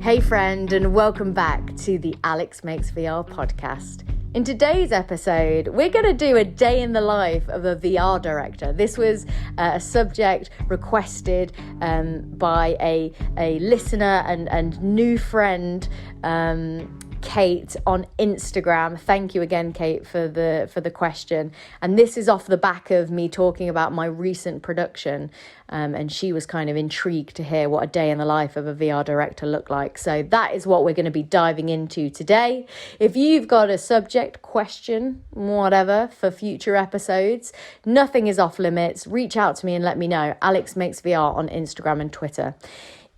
Hey friend, and welcome back to the Alex Makes VR podcast. In today's episode, we're going to do a day in the life of a VR director. This was a subject requested by a listener and new friend, Kate, on Instagram. Thank you again, Kate, for the question. And this is off the back of me talking about my recent production, and she was kind of intrigued to hear what a day in the life of a VR director looked like. So that is what we're going to be diving into today. If you've got a subject, question, whatever, for future episodes, nothing is off limits. Reach out to me and let me know. Alex Makes VR on Instagram and Twitter.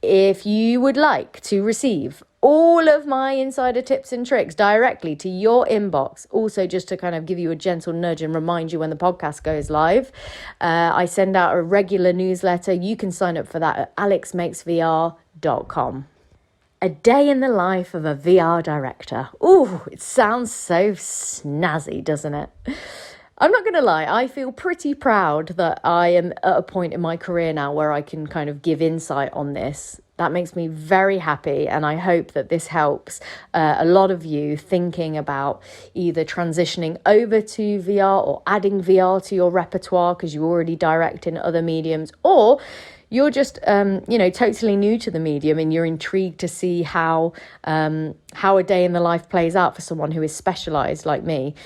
If you would like to receive all of my insider tips and tricks directly to your inbox, also just to kind of give you a gentle nudge and remind you when the podcast goes live, I send out a regular newsletter. You can sign up for that at alexmakesvr.com. A day in the life of a VR director. Ooh, it sounds so snazzy, doesn't it? I'm not going to lie, I feel pretty proud that I am at a point in my career now where I can kind of give insight on this. That makes me very happy, and I hope that this helps a lot of you thinking about either transitioning over to VR or adding VR to your repertoire because you already direct in other mediums, or you're just, totally new to the medium and you're intrigued to see how a day in the life plays out for someone who is specialised like me.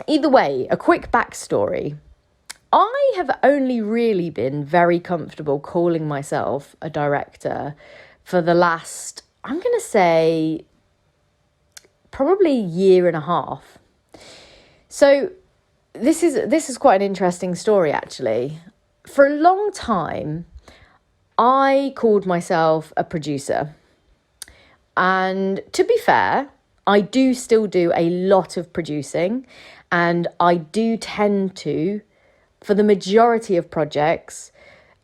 Either way, a quick backstory. I have only really been very comfortable calling myself a director for the last, I'm going to say, probably a year and a half. So this is quite an interesting story, actually. For a long time, I called myself a producer. And to be fair, I do still do a lot of producing, and I do tend to, for the majority of projects,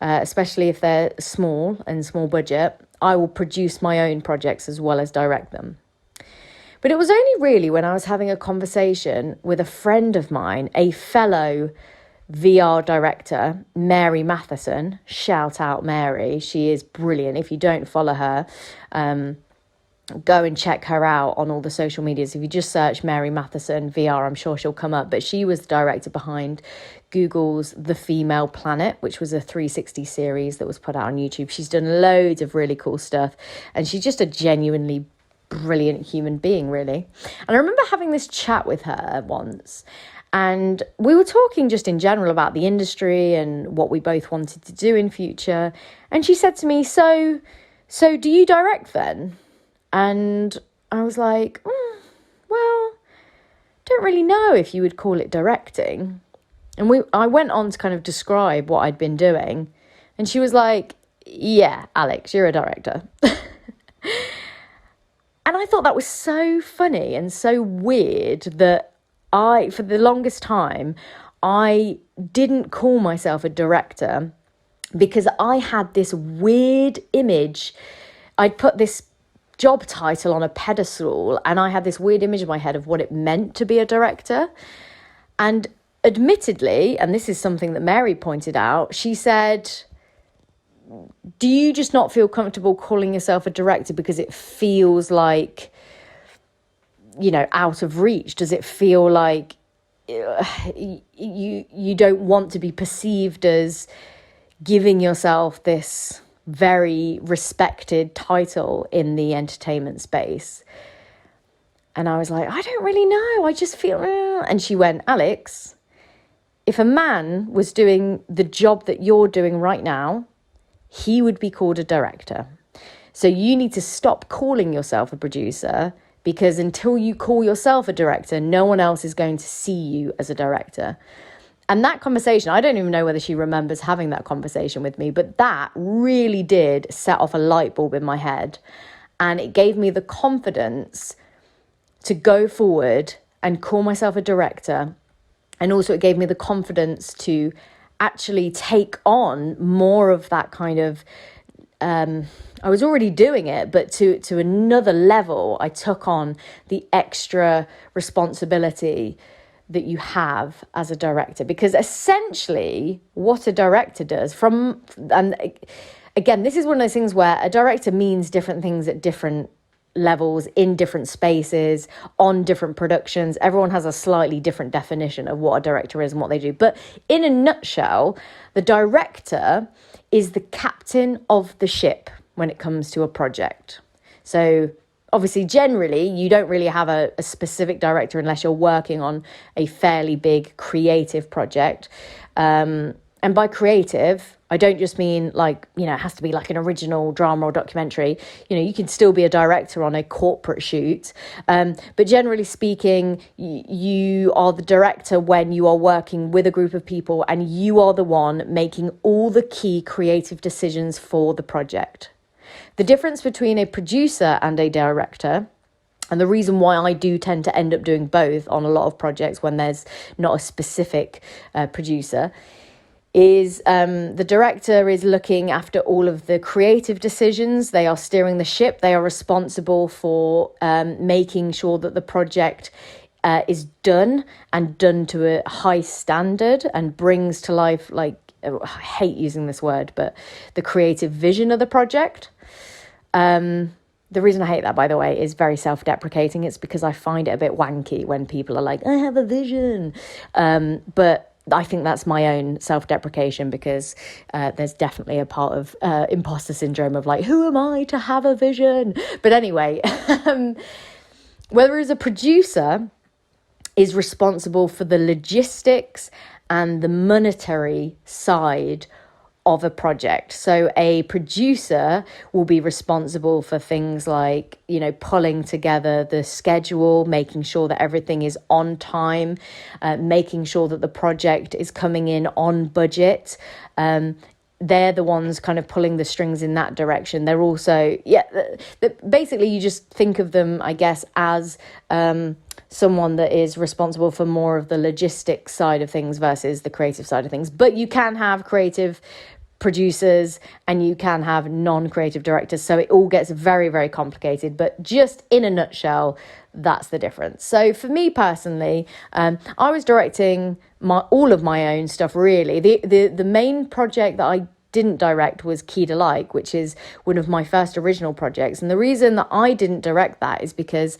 especially if they're small and small budget, I will produce my own projects as well as direct them. But it was only really when I was having a conversation with a friend of mine, a fellow VR director, Mary Matheson. Shout out Mary. She is brilliant. If you don't follow her, go and check her out on all the social medias. If you just search Mary Matheson VR, I'm sure she'll come up. But she was the director behind Google's The Female Planet, which was a 360 series that was put out on YouTube. She's done loads of really cool stuff, and she's just a genuinely brilliant human being, really. And I remember having this chat with her once, and we were talking just in general about the industry and what we both wanted to do in future. And she said to me, so do you direct then? And I was like, well, don't really know if you would call it directing. And I went on to kind of describe what I'd been doing. And she was like, yeah, Alex, you're a director. And I thought that was so funny and so weird that for the longest time, I didn't call myself a director because I had this weird image. I'd put this job title on a pedestal, and I had this weird image in my head of what it meant to be a director. And admittedly, and this is something that Mary pointed out, she said, do you just not feel comfortable calling yourself a director because it feels like, out of reach? Does it feel like you don't want to be perceived as giving yourself this very respected title in the entertainment space? And I was like, I don't really know. I just feel... And she went, Alex, if a man was doing the job that you're doing right now, he would be called a director. So you need to stop calling yourself a producer, because until you call yourself a director, no one else is going to see you as a director. And that conversation, I don't even know whether she remembers having that conversation with me, but that really did set off a light bulb in my head. And it gave me the confidence to go forward and call myself a director. And also it gave me the confidence to actually take on more of that kind of, I was already doing it, but to another level, I took on the extra responsibility that you have as a director. Because essentially what a director does, and again, this is one of those things where a director means different things at different levels, in different spaces, on different productions. Everyone has a slightly different definition of what a director is and what they do. But in a nutshell, the director is the captain of the ship when it comes to a project. So obviously, generally, you don't really have a specific director unless you're working on a fairly big creative project. And by creative, I don't just mean like, it has to be like an original drama or documentary. You can still be a director on a corporate shoot. But generally speaking, you are the director when you are working with a group of people and you are the one making all the key creative decisions for the project. The difference between a producer and a director, and the reason why I do tend to end up doing both on a lot of projects when there's not a specific producer, is the director is looking after all of the creative decisions. They are steering the ship. They are responsible for making sure that the project is done and done to a high standard and brings to life, I hate using this word, but the creative vision of the project. The reason I hate that, by the way, is very self-deprecating. It's because I find it a bit wanky when people are like, I have a vision. But I think that's my own self-deprecation because there's definitely a part of imposter syndrome of like, who am I to have a vision? But anyway, whereas a producer is responsible for the logistics and the monetary side of a project. So a producer will be responsible for things like, pulling together the schedule, making sure that everything is on time, making sure that the project is coming in on budget. They're the ones kind of pulling the strings in that direction. They're also, basically you just think of them, I guess, as someone that is responsible for more of the logistics side of things versus the creative side of things. But you can have creative producers and you can have non-creative directors. So it all gets very, very complicated. But just in a nutshell, that's the difference. So for me personally, I was directing all of my own stuff, really. The main project that I didn't direct was Key to Like, which is one of my first original projects. And the reason that I didn't direct that is because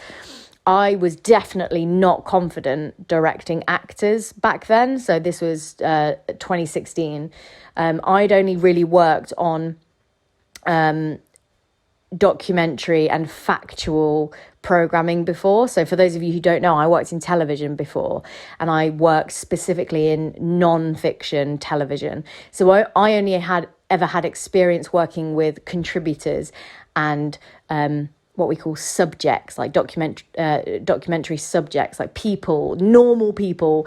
I was definitely not confident directing actors back then. So this was 2016. I'd only really worked on documentary and factual programming before. So for those of you who don't know, I worked in television before and I worked specifically in non-fiction television. So I only ever had experience working with contributors and what we call subjects, like documentary subjects, like people, normal people,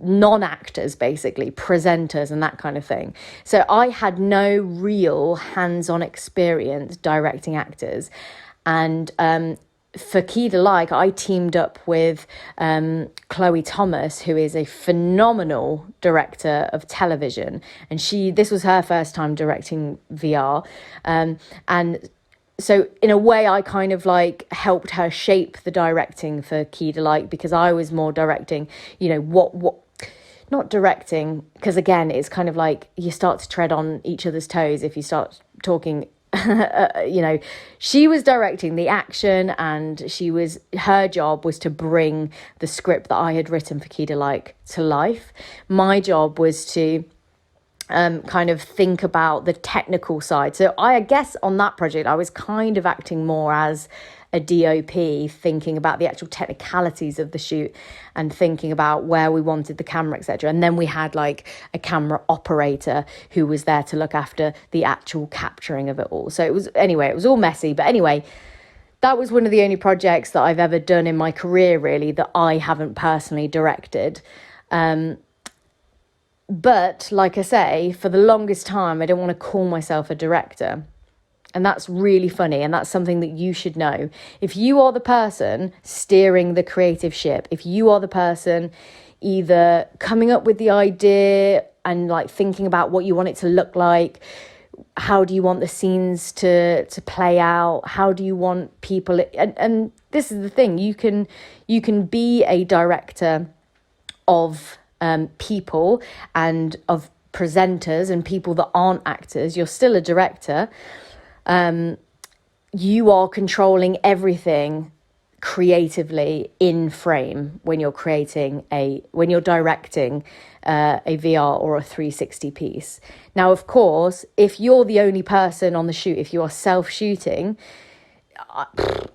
non-actors, basically, presenters and that kind of thing. So I had no real hands-on experience directing actors. And for Key to Like, I teamed up with Chloe Thomas, who is a phenomenal director of television. And this was her first time directing VR. And so in a way, I kind of helped her shape the directing for Key to Like, because I was more directing, not directing, because again, it's kind of like you start to tread on each other's toes if you start talking. She was directing the action and her job was to bring the script that I had written for Key to Like to life. My job was to kind of think about the technical side. So I guess on that project, I was kind of acting more as a DOP, thinking about the actual technicalities of the shoot and thinking about where we wanted the camera, etc. And then we had a camera operator who was there to look after the actual capturing of it all. So it was all messy. But anyway, that was one of the only projects that I've ever done in my career, really, that I haven't personally directed. But like I say, for the longest time, I don't want to call myself a director. And that's really funny. And that's something that you should know. If you are the person steering the creative ship, if you are the person either coming up with the idea and thinking about what you want it to look like, how do you want the scenes to play out? How do you want people? And this is the thing. You can be a director of people and of presenters and people that aren't actors, you're still a director. You are controlling everything creatively in frame when you're directing a VR or a 360 piece. Now, of course, if you're the only person on the shoot, if you are self-shooting,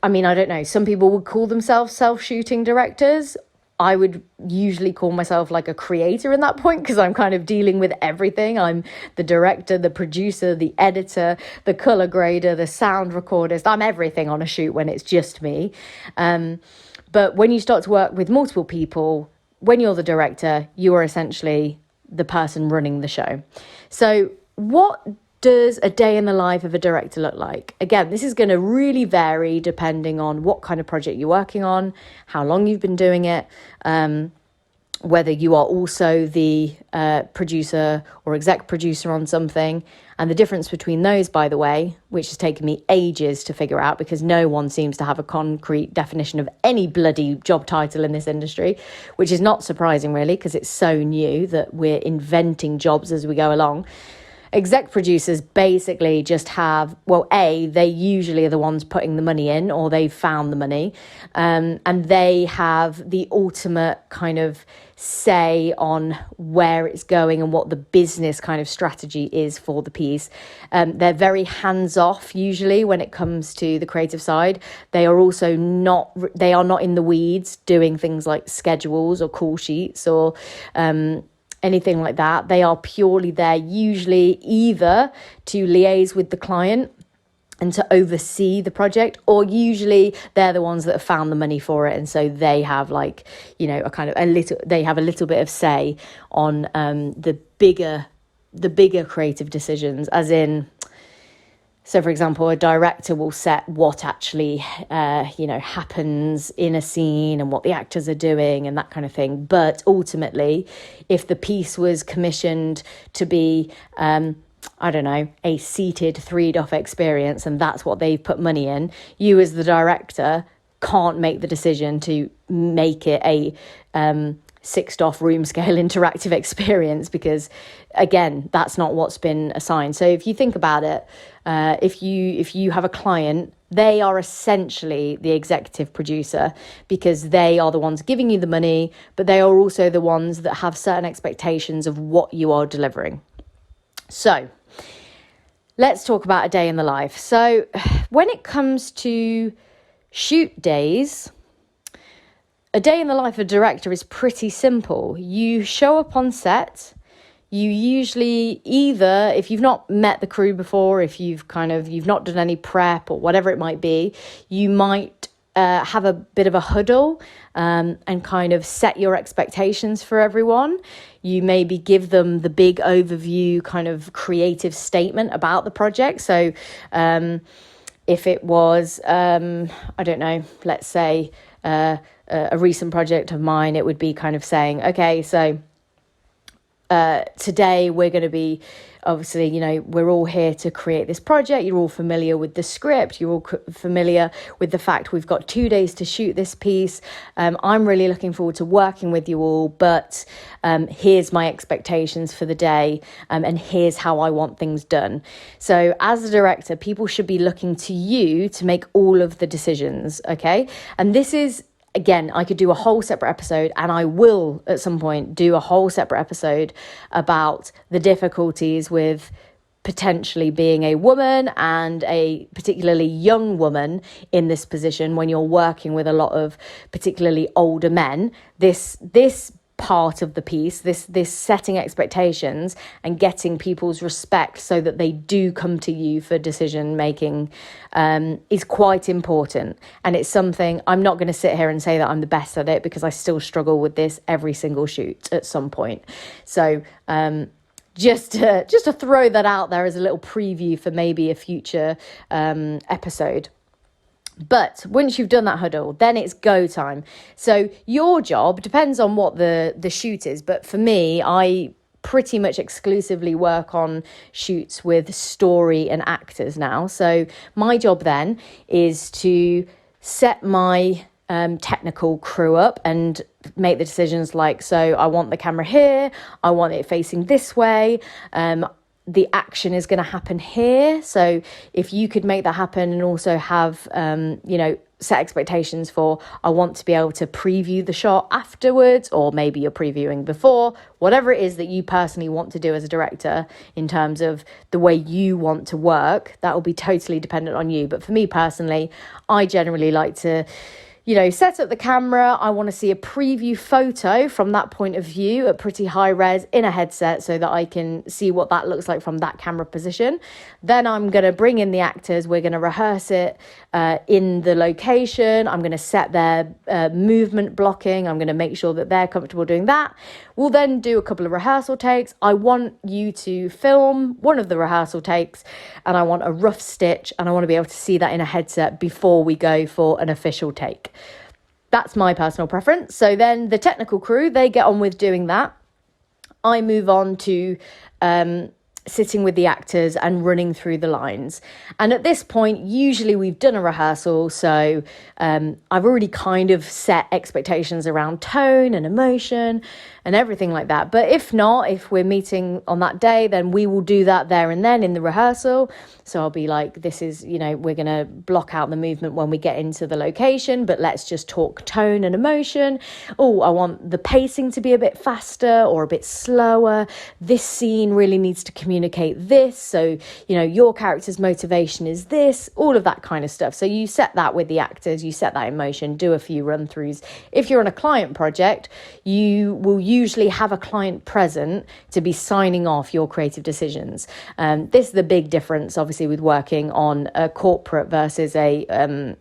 I mean, I don't know, some people would call themselves self-shooting directors. I would usually call myself like a creator in that point, because I'm kind of dealing with everything. I'm the director, the producer, the editor, the color grader, the sound recordist. I'm everything on a shoot when it's just me. But when you start to work with multiple people, when you're the director, you are essentially the person running the show. So what does a day in the life of a director look like? Again, this is going to really vary depending on what kind of project you're working on, how long you've been doing it, whether you are also the producer or exec producer on something. And the difference between those, by the way, which has taken me ages to figure out, because no one seems to have a concrete definition of any bloody job title in this industry, which is not surprising really, because it's so new that we're inventing jobs as we go along. Exec producers basically just have, well, they usually are the ones putting the money in, or they've found the money, and they have the ultimate kind of say on where it's going and what the business kind of strategy is for the piece. They're very hands-off usually when it comes to the creative side. They are not in the weeds doing things like schedules or call sheets or anything like that. They are purely there usually either to liaise with the client and to oversee the project, or usually they're the ones that have found the money for it, and so they have they have a little bit of say on the bigger creative decisions, as in, so for example, a director will set what actually happens in a scene and what the actors are doing and that kind of thing. But ultimately, if the piece was commissioned to be a seated 3DOF experience, and that's what they've put money in, you as the director can't make the decision to make it a 6DOF room scale interactive experience, because again, that's not what's been assigned. So if you think about it, if you have a client, they are essentially the executive producer, because they are the ones giving you the money, but they are also the ones that have certain expectations of what you are delivering. So let's talk about a day in the life. So when it comes to shoot days, a day in the life of a director is pretty simple. You show up on set. You usually either, if you've not met the crew before, if you've not done any prep or whatever it might be, you might have a bit of a huddle and kind of set your expectations for everyone. You maybe give them the big overview kind of creative statement about the project. So if it was, let's say a recent project of mine, it would be kind of saying, okay, so today we're going to be, obviously, we're all here to create this project. You're all familiar with the script. You're all familiar with the fact we've got 2 days to shoot this piece. I'm really looking forward to working with you all, but here's my expectations for the day, and here's how I want things done. So as a director, people should be looking to you to make all of the decisions, okay? And this is, again, I could do a whole separate episode, and I will at some point do a whole separate episode about the difficulties with potentially being a woman, and a particularly young woman in this position when you're working with a lot of particularly older men. This part of the piece, this setting expectations and getting people's respect so that they do come to you for decision making is quite important. And it's something, I'm not going to sit here and say that I'm the best at it, because I still struggle with this every single shoot at some point. So just to throw that out there as a little preview for maybe a future episode. But once you've done that huddle, then it's go time. So your job depends on what the shoot is. But for me, I pretty much exclusively work on shoots with story and actors now. So my job then is to set my technical crew up and make the decisions like, so I want the camera here, I want it facing this way, the action is going to happen here. So if you could make that happen and also have, set expectations for, I want to be able to preview the shot afterwards, or maybe you're previewing before, whatever it is that you personally want to do as a director in terms of the way you want to work, that will be totally dependent on you. But for me personally, I generally like to set up the camera. I want to see a preview photo from that point of view at pretty high res in a headset so that I can see what that looks like from that camera position. Then I'm going to bring in the actors. We're going to rehearse it in the location. I'm going to set their movement blocking. I'm going to make sure that they're comfortable doing that. We'll then do a couple of rehearsal takes. I want you to film one of the rehearsal takes and I want a rough stitch and I want to be able to see that in a headset before we go for an official take. That's my personal preference. So then the technical crew, they get on with doing that. I move on to sitting with the actors and running through the lines. And at this point, usually we've done a rehearsal. So I've already kind of set expectations around tone and emotion and everything like that. But if not, if we're meeting on that day, then we will do that there and then in the rehearsal. So I'll be like, this is, we're going to block out the movement when we get into the location, but let's just talk tone and emotion. Oh, I want the pacing to be a bit faster or a bit slower. This scene really needs to communicate this. So, your character's motivation is this, all of that kind of stuff. So you set that with the actors, you set that in motion, do a few run throughs. If you're on a client project, you will usually have a client present to be signing off your creative decisions. This is the big difference, obviously, with working on a corporate versus a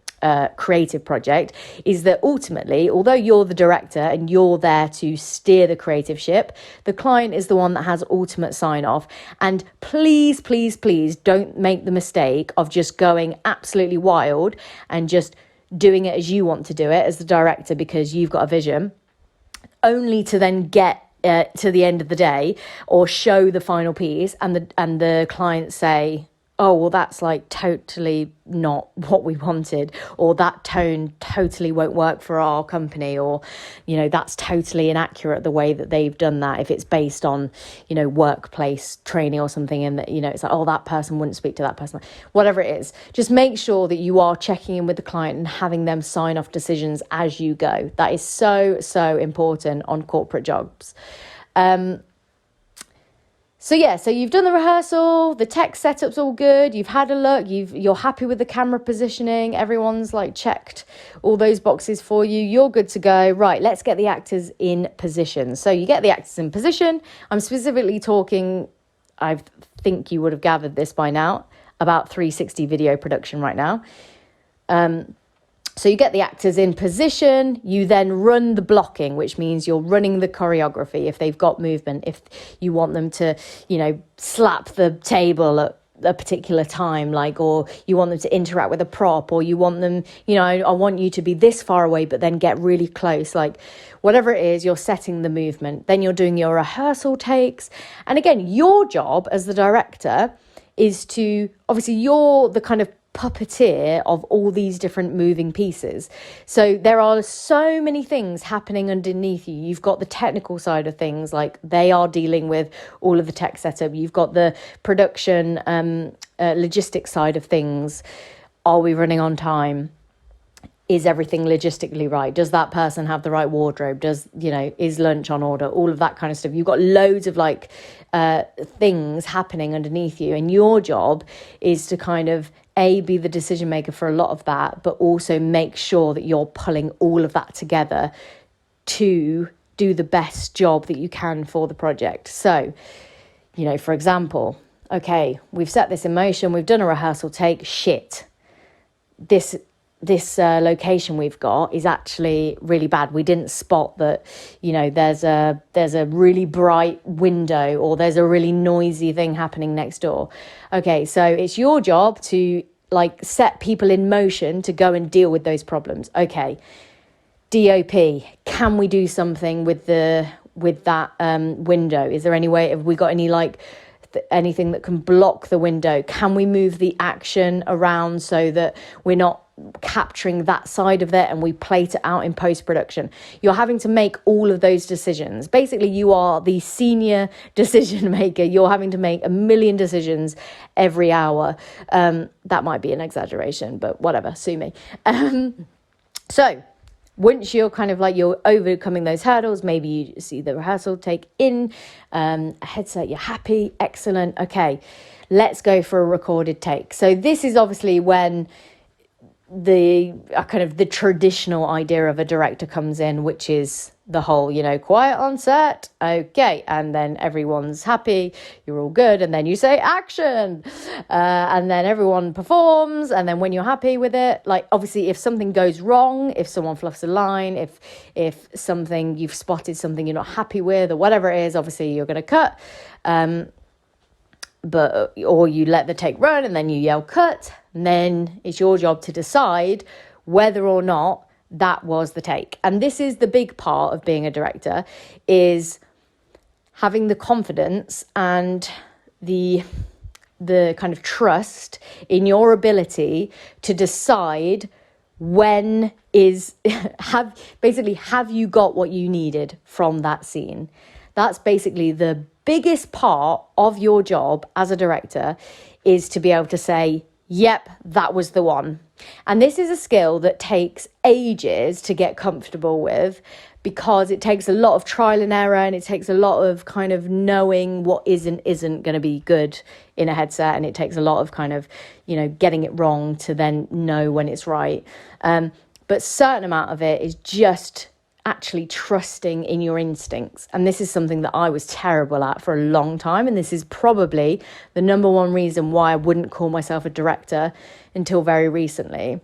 creative project, is that ultimately, although you're the director and you're there to steer the creative ship, the client is the one that has ultimate sign off. And please, please, please don't make the mistake of just going absolutely wild and just doing it as you want to do it as the director because you've got a vision, only to then get to the end of the day or show the final piece and the client say, oh, well, that's like totally not what we wanted, or that tone totally won't work for our company, or, that's totally inaccurate the way that they've done that if it's based on, workplace training or something, and that, it's like, oh, that person wouldn't speak to that person. Whatever it is, just make sure that you are checking in with the client and having them sign off decisions as you go. That is so, so important on corporate jobs. So you've done the rehearsal, the tech setup's all good, you've had a look, you're happy with the camera positioning, everyone's like checked all those boxes for you, you're good to go. Right, let's get the actors in position. So you get the actors in position. I'm specifically talking, I think you would have gathered this by now, about 360 video production right now. So you get the actors in position, you then run the blocking, which means you're running the choreography if they've got movement, if you want them to, slap the table at a particular time, or you want them to interact with a prop, or you want them, I want you to be this far away, but then get really close, whatever it is, you're setting the movement. Then you're doing your rehearsal takes. And again, your job as the director is to, obviously you're the kind of puppeteer of all these different moving pieces. So there are so many things happening underneath you. You've got the technical side of things, like they are dealing with all of the tech setup. You've got the production, logistics side of things. Are we running on time? Is everything logistically right? Does that person have the right wardrobe? Is lunch on order? All of that kind of stuff. You've got loads of things happening underneath you. And your job is to kind of be the decision maker for a lot of that, but also make sure that you're pulling all of that together to do the best job that you can for the project. So, for example, okay, we've set this in motion, we've done a rehearsal take, shit. This location we've got is actually really bad. We didn't spot that, there's a really bright window, or there's a really noisy thing happening next door. Okay, so it's your job to set people in motion to go and deal with those problems. Okay, DOP, can we do something with that window? Is there any way, have we got any anything that can block the window? Can we move the action around so that we're not capturing that side of it and we plate it out in post-production? You're having to make all of those decisions. Basically, you are the senior decision maker. You're having to make a million decisions every hour. That might be an exaggeration, but whatever, sue me. So once you're kind of like, you're overcoming those hurdles, maybe you see the rehearsal, take in a headset, you're happy, excellent. Okay, let's go for a recorded take. So this is obviously when the kind of the traditional idea of a director comes in, which is the whole, quiet on set, okay, and then everyone's happy, you're all good, and then you say action, and then everyone performs, and then when you're happy with it, like obviously if something goes wrong, if someone fluffs a line, if something, you've spotted something you're not happy with or whatever it is, obviously you're going to cut, or you let the take run and then you yell cut, and then it's your job to decide whether or not that was the take. And this is the big part of being a director, is having the confidence and the kind of trust in your ability to decide when have you got what you needed from that scene. That's basically the biggest part of your job as a director, is to be able to say, yep, that was the one. And this is a skill that takes ages to get comfortable with, because it takes a lot of trial and error, and it takes a lot of kind of knowing what isn't going to be good in a headset, and it takes a lot of kind of, getting it wrong to then know when it's right. But certain amount of it is just actually trusting in your instincts. And this is something that I was terrible at for a long time. And this is probably the number one reason why I wouldn't call myself a director until very recently.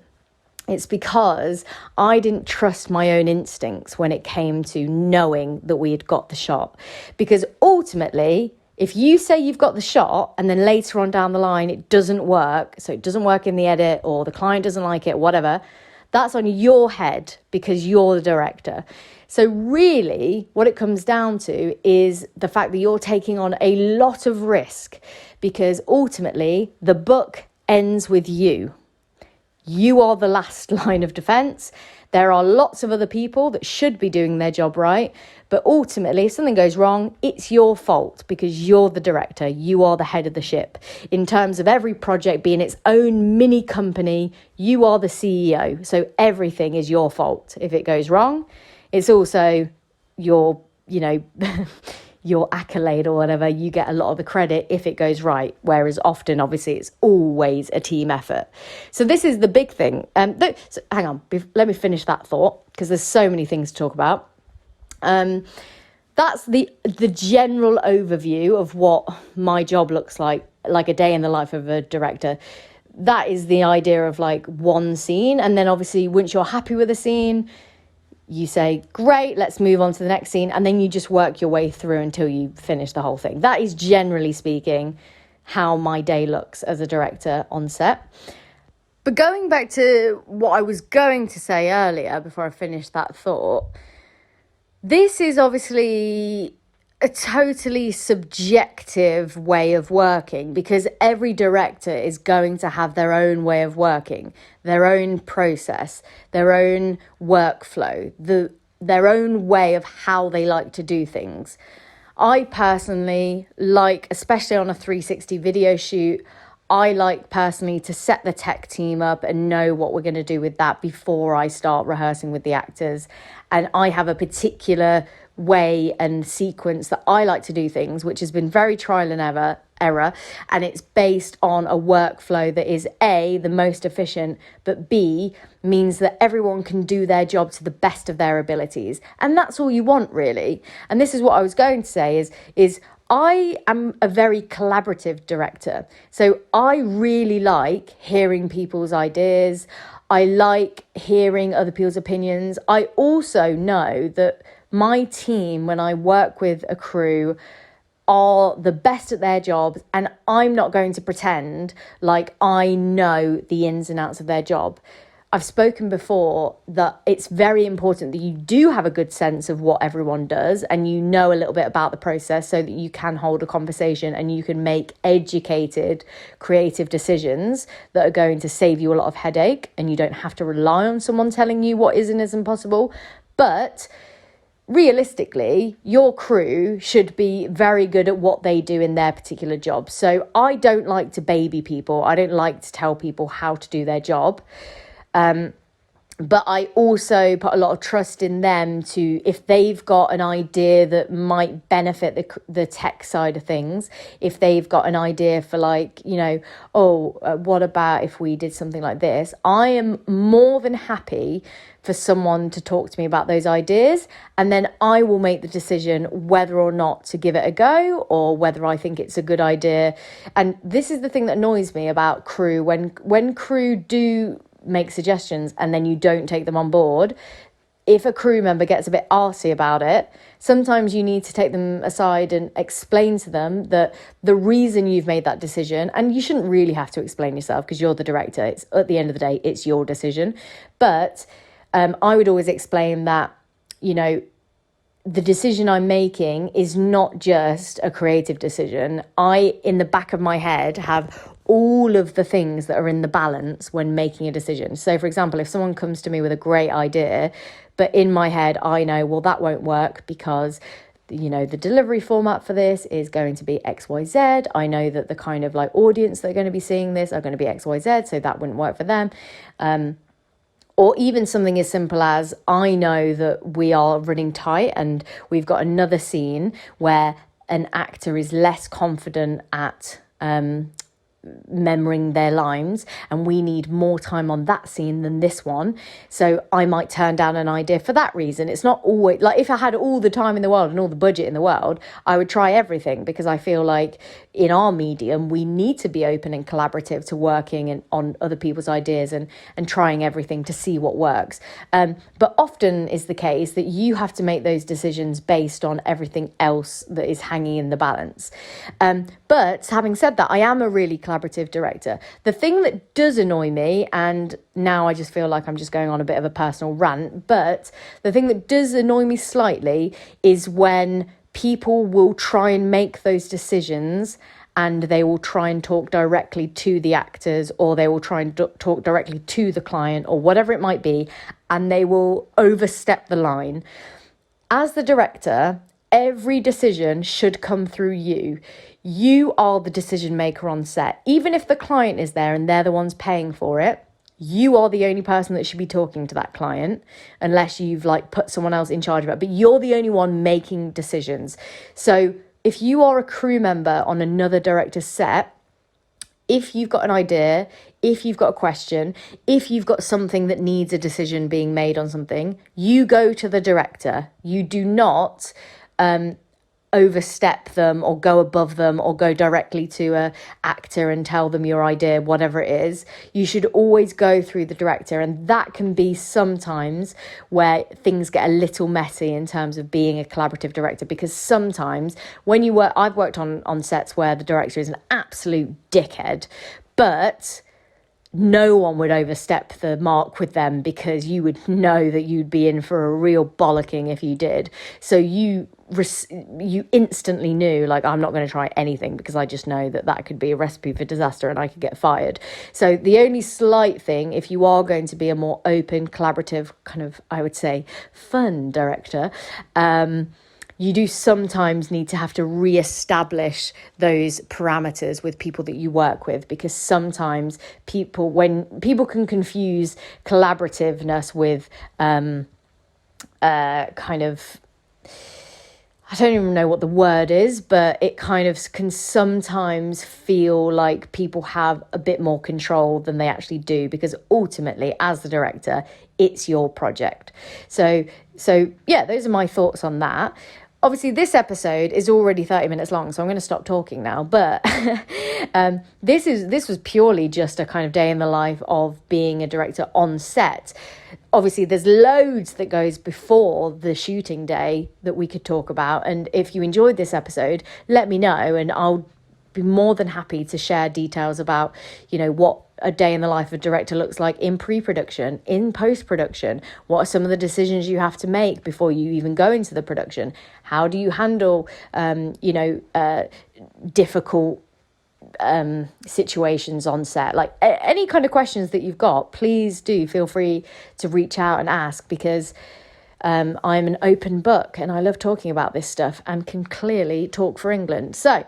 It's because I didn't trust my own instincts when it came to knowing that we had got the shot. Because ultimately, if you say you've got the shot and then later on down the line it doesn't work, so it doesn't work in the edit or the client doesn't like it, whatever, that's on your head because you're the director. So really what it comes down to is the fact that you're taking on a lot of risk, because ultimately the book ends with you. You are the last line of defense. There are lots of other people that should be doing their job right, but ultimately if something goes wrong, it's your fault because you're the director, you are the head of the ship. In terms of every project being its own mini company, you are the CEO, so everything is your fault. If it goes wrong, it's also your, your accolade or whatever. You get a lot of the credit if it goes right, whereas often, obviously, it's always a team effort. So this is the big thing. So hang on, let me finish that thought, because there's so many things to talk about. That's the general overview of what my job looks like a day in the life of a director. That is the idea of like one scene. And then obviously once you're happy with a scene, you say, great, let's move on to the next scene. And then you just work your way through until you finish the whole thing. That is generally speaking how my day looks as a director on set. But going back to what I was going to say earlier before I finished that thought, this is obviously a totally subjective way of working, because every director is going to have their own way of working, their own process, their own workflow, their own way of how they like to do things. I personally like, especially on a 360 video shoot, I like personally to set the tech team up and know what we're going to do with that before I start rehearsing with the actors. And I have a particular way and sequence that I like to do things, which has been very trial and error, and it's based on a workflow that is A, the most efficient, but B, means that everyone can do their job to the best of their abilities. And that's all you want, really. And this is what I was going to say is I am a very collaborative director. So I really like hearing people's ideas. I like hearing other people's opinions. I also know that my team, when I work with a crew, are the best at their jobs, and I'm not going to pretend like I know the ins and outs of their job. I've spoken before that it's very important that you do have a good sense of what everyone does and you know a little bit about the process so that you can hold a conversation and you can make educated, creative decisions that are going to save you a lot of headache, and you don't have to rely on someone telling you what is and isn't possible. But realistically, your crew should be very good at what they do in their particular job. So I don't like to baby people. I don't like to tell people how to do their job. But I also put a lot of trust in them to, if they've got an idea that might benefit the tech side of things, if they've got an idea for like, what about if we did something like this? I am more than happy for someone to talk to me about those ideas, and then I will make the decision whether or not to give it a go or whether I think it's a good idea. And this is the thing that annoys me about crew. When crew do make suggestions and then you don't take them on board, if a crew member gets a bit arsy about it, sometimes you need to take them aside and explain to them that the reason you've made that decision, and you shouldn't really have to explain yourself because you're the director, it's at the end of the day, it's your decision. But I would always explain that, the decision I'm making is not just a creative decision. I, in the back of my head, have all of the things that are in the balance when making a decision. So, for example, if someone comes to me with a great idea, but in my head, I know, well, that won't work because, the delivery format for this is going to be XYZ. I know that the kind of like audience that are going to be seeing this are going to be XYZ, so that wouldn't work for them. Or even something as simple as, I know that we are running tight and we've got another scene where an actor is less confident at remembering their lines, and we need more time on that scene than this one. So I might turn down an idea for that reason. It's not always like, if I had all the time in the world and all the budget in the world, I would try everything, because I feel like in our medium we need to be open and collaborative to working on other people's ideas and trying everything to see what works. But often is the case that you have to make those decisions based on everything else that is hanging in the balance. But having said that, I am a really collaborative director. The thing that does annoy me, and now I just feel like I'm just going on a bit of a personal rant, but the thing that does annoy me slightly is when people will try and make those decisions and they will try and talk directly to the actors, or they will try and talk directly to the client, or whatever it might be, and they will overstep the line. As the director, every decision should come through you. You are the decision maker on set. Even if the client is there and they're the ones paying for it, you are the only person that should be talking to that client, unless you've put someone else in charge of it. But you're the only one making decisions. So if you are a crew member on another director's set, if you've got an idea, if you've got a question, if you've got something that needs a decision being made on something, you go to the director. You do not overstep them or go above them or go directly to a actor and tell them your idea, whatever it is. You should always go through the director, and that can be sometimes where things get a little messy in terms of being a collaborative director, because sometimes when you work, I've worked on sets where the director is an absolute dickhead, but no one would overstep the mark with them, because you would know that you'd be in for a real bollocking if you did. So you instantly knew, I'm not going to try anything, because I just know that could be a recipe for disaster and I could get fired. So the only slight thing, if you are going to be a more open, collaborative, kind of, I would say, fun director, you do sometimes need to have to re-establish those parameters with people that you work with, because sometimes when people can confuse collaborativeness with kind of, I don't even know what the word is, but it kind of can sometimes feel like people have a bit more control than they actually do, because ultimately, as the director, it's your project. So yeah, those are my thoughts on that. Obviously, this episode is already 30 minutes long, so I'm going to stop talking now. But this was purely just a kind of day in the life of being a director on set. Obviously, there's loads that goes before the shooting day that we could talk about. And if you enjoyed this episode, let me know, and I'll be more than happy to share details about, what a day in the life of a director looks like in pre-production, in post-production. What are some of the decisions you have to make before you even go into the production? How do you handle, difficult situations on set? Like any kind of questions that you've got, please do feel free to reach out and ask, because I'm an open book and I love talking about this stuff and can clearly talk for England. So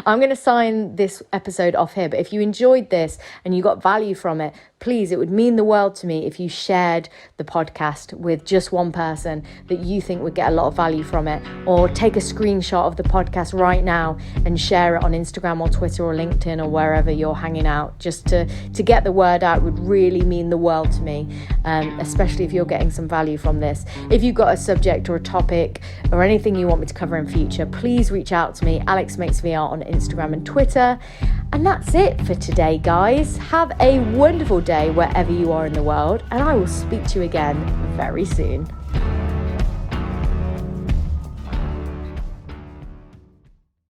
I'm going to sign this episode off here. But if you enjoyed this and you got value from it, please, it would mean the world to me if you shared the podcast with just one person that you think would get a lot of value from it, or take a screenshot of the podcast right now and share it on Instagram or Twitter or LinkedIn or wherever you're hanging out. Just to get the word out would really mean the world to me, especially if you're getting some value from this. If you've got a subject or a topic or anything you want me to cover in future, please reach out to me, Alex Makes VR on Instagram and Twitter. And that's it for today, guys. Have a wonderful day wherever you are in the world, and I will speak to you again very soon.